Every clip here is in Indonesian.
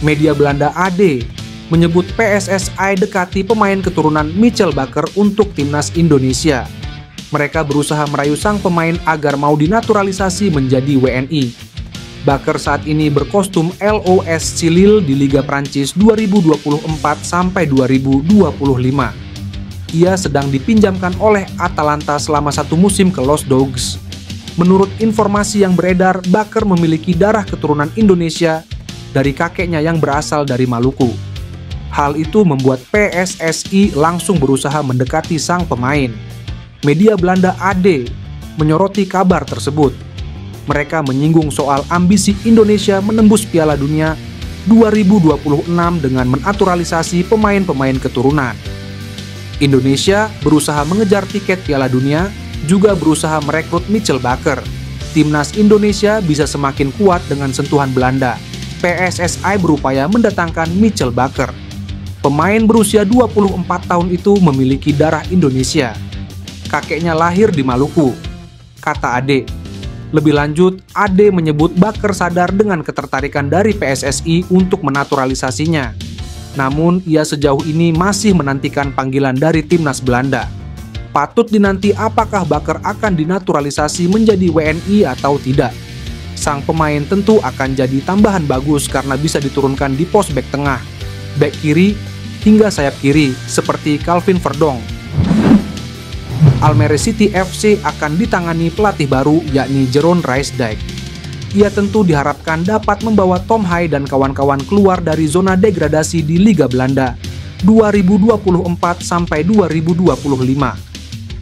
Media Belanda AD menyebut PSSI dekati pemain keturunan Michel Bakker untuk timnas Indonesia. Mereka berusaha merayu sang pemain agar mau dinaturalisasi menjadi WNI. Bakker saat ini berkostum LOSC Lille di Liga Prancis 2024 sampai 2025. Ia sedang dipinjamkan oleh Atalanta selama 1 musim ke Los Dogs. Menurut informasi yang beredar, Bakker memiliki darah keturunan Indonesia dari kakeknya yang berasal dari Maluku. Hal itu membuat PSSI langsung berusaha mendekati sang pemain. Media Belanda AD menyoroti kabar tersebut. Mereka menyinggung soal ambisi Indonesia menembus Piala Dunia 2026 dengan menaturalisasi pemain-pemain keturunan. Indonesia berusaha mengejar tiket Piala Dunia, juga berusaha merekrut Michel Bakker. Timnas Indonesia bisa semakin kuat dengan sentuhan Belanda. PSSI berupaya mendatangkan Michel Bakker. Pemain berusia 24 tahun itu memiliki darah Indonesia. Kakeknya lahir di Maluku, kata Ade. Lebih lanjut, Ade menyebut Bakker sadar dengan ketertarikan dari PSSI untuk menaturalisasinya. Namun, ia sejauh ini masih menantikan panggilan dari timnas Belanda. Patut dinanti apakah Bakker akan dinaturalisasi menjadi WNI atau tidak. Sang pemain tentu akan jadi tambahan bagus karena bisa diturunkan di pos bek tengah, bek kiri, hingga sayap kiri seperti Calvin Verdong. Almere City FC akan ditangani pelatih baru yakni Jeroen Rijsdijk. Ia tentu diharapkan dapat membawa Tom Hai dan kawan-kawan keluar dari zona degradasi di Liga Belanda 2024 sampai 2025.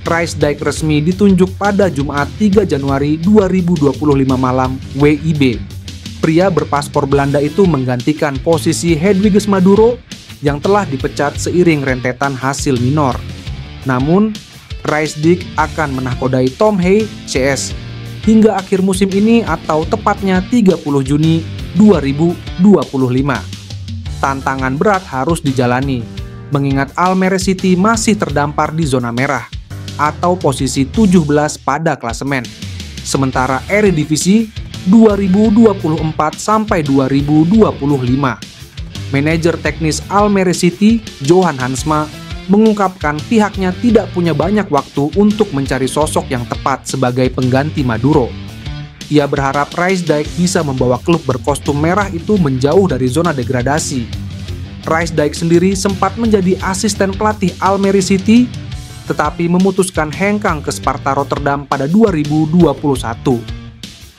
Rijsdijk resmi ditunjuk pada Jumat 3 Januari 2025 malam WIB. Pria berpaspor Belanda itu menggantikan posisi Hedwiges Maduro yang telah dipecat seiring rentetan hasil minor. Namun, Rijsdijk akan menahkodai Tom Hai CS hingga akhir musim ini atau tepatnya 30 Juni 2025. Tantangan berat harus dijalani, mengingat Almere City masih terdampar di zona merah atau posisi 17 pada klasemen. Sementara Eredivisie 2024 sampai 2025. Manajer teknis Almere City, Johan Hansma, mengungkapkan pihaknya tidak punya banyak waktu untuk mencari sosok yang tepat sebagai pengganti Maduro. Ia berharap Rijsdijk bisa membawa klub berkostum merah itu menjauh dari zona degradasi. Rijsdijk sendiri sempat menjadi asisten pelatih Almere City, tetapi memutuskan hengkang ke Sparta Rotterdam pada 2021.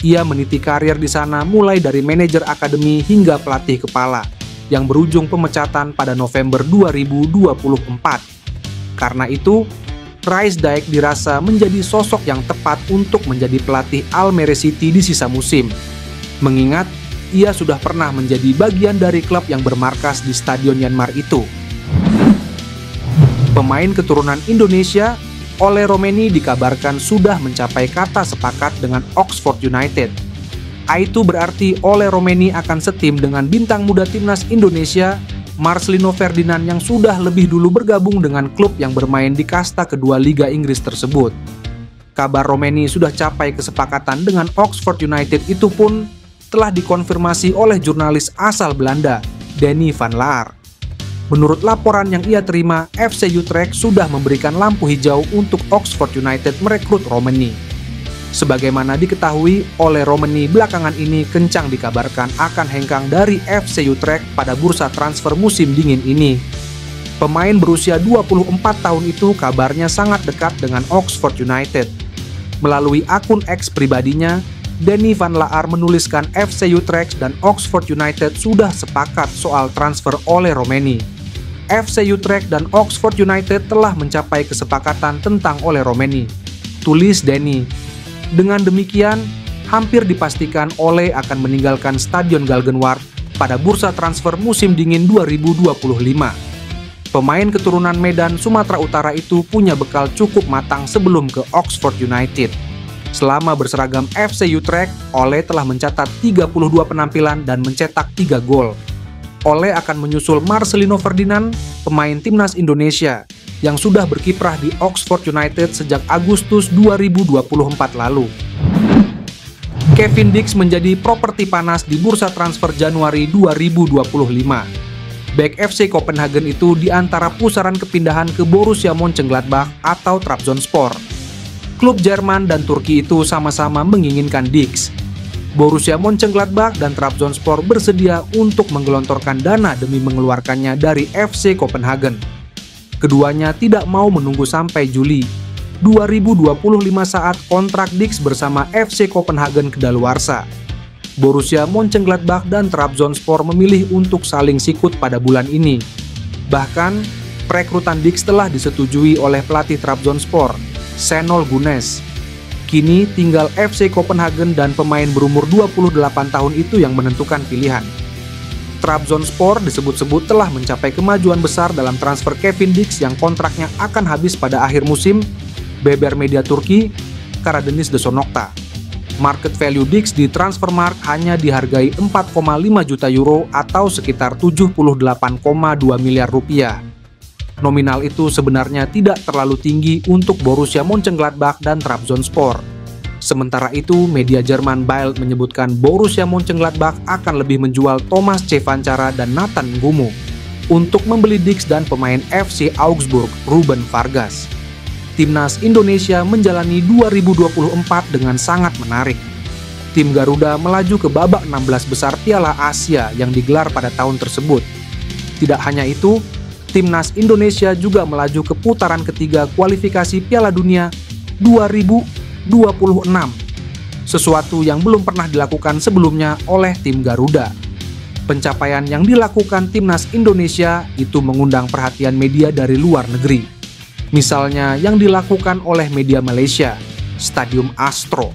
Ia meniti karir di sana mulai dari manajer akademi hingga pelatih kepala, yang berujung pemecatan pada November 2024. Karena itu, Rijsdijk dirasa menjadi sosok yang tepat untuk menjadi pelatih Almere City di sisa musim. Mengingat, ia sudah pernah menjadi bagian dari klub yang bermarkas di Stadion Yanmar itu. Pemain keturunan Indonesia, Ole Romeni dikabarkan sudah mencapai kata sepakat dengan Oxford United. Itu berarti Ole Romeni akan setim dengan bintang muda timnas Indonesia, Marcelino Ferdinand yang sudah lebih dulu bergabung dengan klub yang bermain di kasta kedua Liga Inggris tersebut. Kabar Romeni sudah capai kesepakatan dengan Oxford United itu pun telah dikonfirmasi oleh jurnalis asal Belanda, Danny van Laar. Menurut laporan yang ia terima, FC Utrecht sudah memberikan lampu hijau untuk Oxford United merekrut Romeni. Sebagaimana diketahui, Ole Romeni belakangan ini kencang dikabarkan akan hengkang dari FC Utrecht pada bursa transfer musim dingin ini. Pemain berusia 24 tahun itu kabarnya sangat dekat dengan Oxford United. Melalui akun X pribadinya, Danny van Laar menuliskan FC Utrecht dan Oxford United sudah sepakat soal transfer Ole Romeni. FC Utrecht dan Oxford United telah mencapai kesepakatan tentang Ole Romeni, tulis Danny. Dengan demikian, hampir dipastikan Ole akan meninggalkan Stadion Galgenwaard pada bursa transfer musim dingin 2025. Pemain keturunan Medan, Sumatera Utara itu punya bekal cukup matang sebelum ke Oxford United. Selama berseragam FC Utrecht, Ole telah mencatat 32 penampilan dan mencetak 3 gol. Ole akan menyusul Marcelino Ferdinand, pemain timnas Indonesia, yang sudah berkiprah di Oxford United sejak Agustus 2024 lalu. Kevin Dix menjadi properti panas di bursa transfer Januari 2025. Bek FC Copenhagen itu di antara pusaran kepindahan ke Borussia Mönchengladbach atau Trabzonspor. Klub Jerman dan Turki itu sama-sama menginginkan Dix. Borussia Mönchengladbach dan Trabzonspor bersedia untuk menggelontorkan dana demi mengeluarkannya dari FC Copenhagen. Keduanya tidak mau menunggu sampai Juli 2025 saat kontrak Dix bersama FC Copenhagen kedaluarsa. Borussia Mönchengladbach dan Trabzonspor memilih untuk saling sikut pada bulan ini. Bahkan, perekrutan Dix telah disetujui oleh pelatih Trabzonspor, Şenol Güneş. Kini tinggal FC Copenhagen dan pemain berumur 28 tahun itu yang menentukan pilihan. Trabzonspor disebut-sebut telah mencapai kemajuan besar dalam transfer Kevin Dix yang kontraknya akan habis pada akhir musim, beber media Turki, Karadeniz de Sonokta. Market value Dix di Transfermarkt hanya dihargai 4,5 juta euro atau sekitar 78,2 miliar rupiah. Nominal itu sebenarnya tidak terlalu tinggi untuk Borussia Mönchengladbach dan Trabzonspor. Sementara itu, media Jerman Bild menyebutkan Borussia Mönchengladbach akan lebih menjual Thomas Cevancara dan Nathan Ngumu untuk membeli Dix dan pemain FC Augsburg Ruben Vargas. Timnas Indonesia menjalani 2024 dengan sangat menarik. Tim Garuda melaju ke babak 16 besar Piala Asia yang digelar pada tahun tersebut. Tidak hanya itu, Timnas Indonesia juga melaju ke putaran ketiga kualifikasi Piala Dunia 2026, sesuatu yang belum pernah dilakukan sebelumnya oleh tim Garuda. Pencapaian yang dilakukan Timnas Indonesia itu mengundang perhatian media dari luar negeri. Misalnya yang dilakukan oleh media Malaysia, Stadium Astro.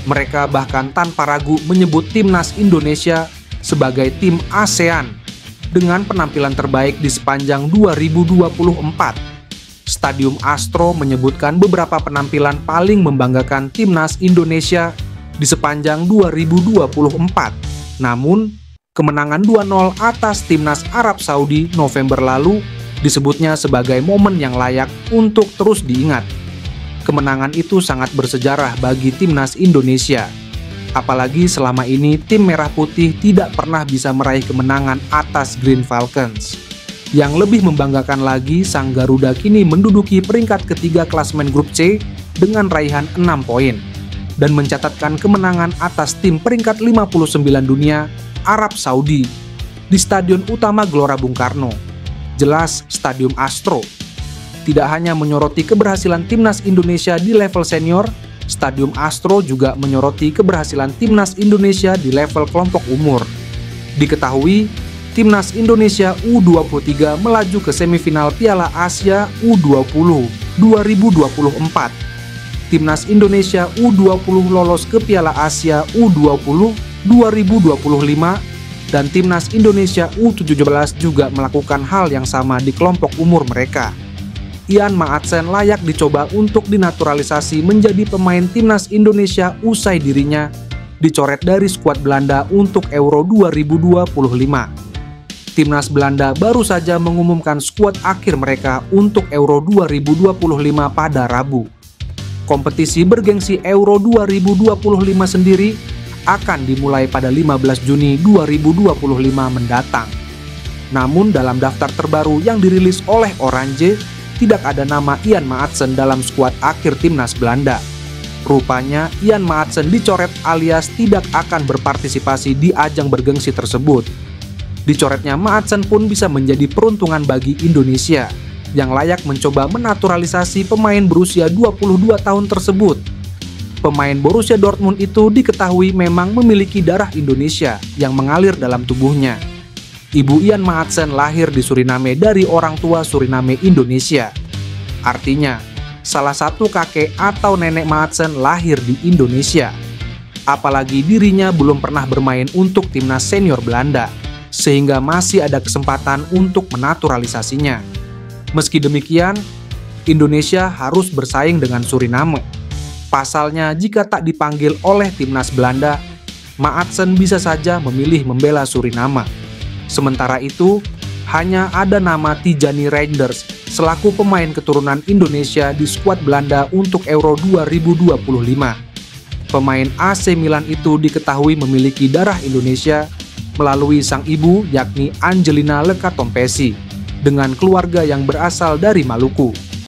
Mereka bahkan tanpa ragu menyebut Timnas Indonesia sebagai tim ASEAN dengan penampilan terbaik di sepanjang 2024. Stadium Astro menyebutkan beberapa penampilan paling membanggakan Timnas Indonesia di sepanjang 2024. Namun, kemenangan 2-0 atas Timnas Arab Saudi November lalu disebutnya sebagai momen yang layak untuk terus diingat. Kemenangan itu sangat bersejarah bagi Timnas Indonesia. Apalagi selama ini tim Merah Putih tidak pernah bisa meraih kemenangan atas Green Falcons. Yang lebih membanggakan lagi, sang Garuda kini menduduki peringkat ketiga klasemen grup C dengan raihan 6 poin dan mencatatkan kemenangan atas tim peringkat 59 dunia Arab Saudi di Stadion Utama Gelora Bung Karno. Jelas, Stadium Astro tidak hanya menyoroti keberhasilan Timnas Indonesia di level senior, Stadium Astro juga menyoroti keberhasilan Timnas Indonesia di level kelompok umur. Diketahui, Timnas Indonesia U23 melaju ke semifinal Piala Asia U20 2024. Timnas Indonesia U20 lolos ke Piala Asia U20 2025 dan Timnas Indonesia U17 juga melakukan hal yang sama di kelompok umur mereka. Ian Maatsen layak dicoba untuk dinaturalisasi menjadi pemain Timnas Indonesia usai dirinya dicoret dari skuad Belanda untuk Euro 2025. Timnas Belanda baru saja mengumumkan skuad akhir mereka untuk Euro 2025 pada Rabu. Kompetisi bergengsi Euro 2025 sendiri akan dimulai pada 15 Juni 2025 mendatang. Namun dalam daftar terbaru yang dirilis oleh Oranje, tidak ada nama Ian Maatsen dalam skuad akhir Timnas Belanda. Rupanya Ian Maatsen dicoret alias tidak akan berpartisipasi di ajang bergengsi tersebut. Dicoretnya Maatsen pun bisa menjadi peruntungan bagi Indonesia yang layak mencoba menaturalisasi pemain berusia 22 tahun tersebut. Pemain Borussia Dortmund itu diketahui memang memiliki darah Indonesia yang mengalir dalam tubuhnya. Ibu Ian Maatsen lahir di Suriname dari orang tua Suriname Indonesia. Artinya, salah satu kakek atau nenek Maatsen lahir di Indonesia. Apalagi dirinya belum pernah bermain untuk timnas senior Belanda, sehingga masih ada kesempatan untuk menaturalisasinya. Meski demikian, Indonesia harus bersaing dengan Suriname. Pasalnya, jika tak dipanggil oleh timnas Belanda, Maatsen bisa saja memilih membela Suriname. Sementara itu, hanya ada nama Tijani Reinders selaku pemain keturunan Indonesia di skuad Belanda untuk Euro 2025. Pemain AC Milan itu diketahui memiliki darah Indonesia melalui sang ibu yakni Angelina Lekatompesi dengan keluarga yang berasal dari Maluku.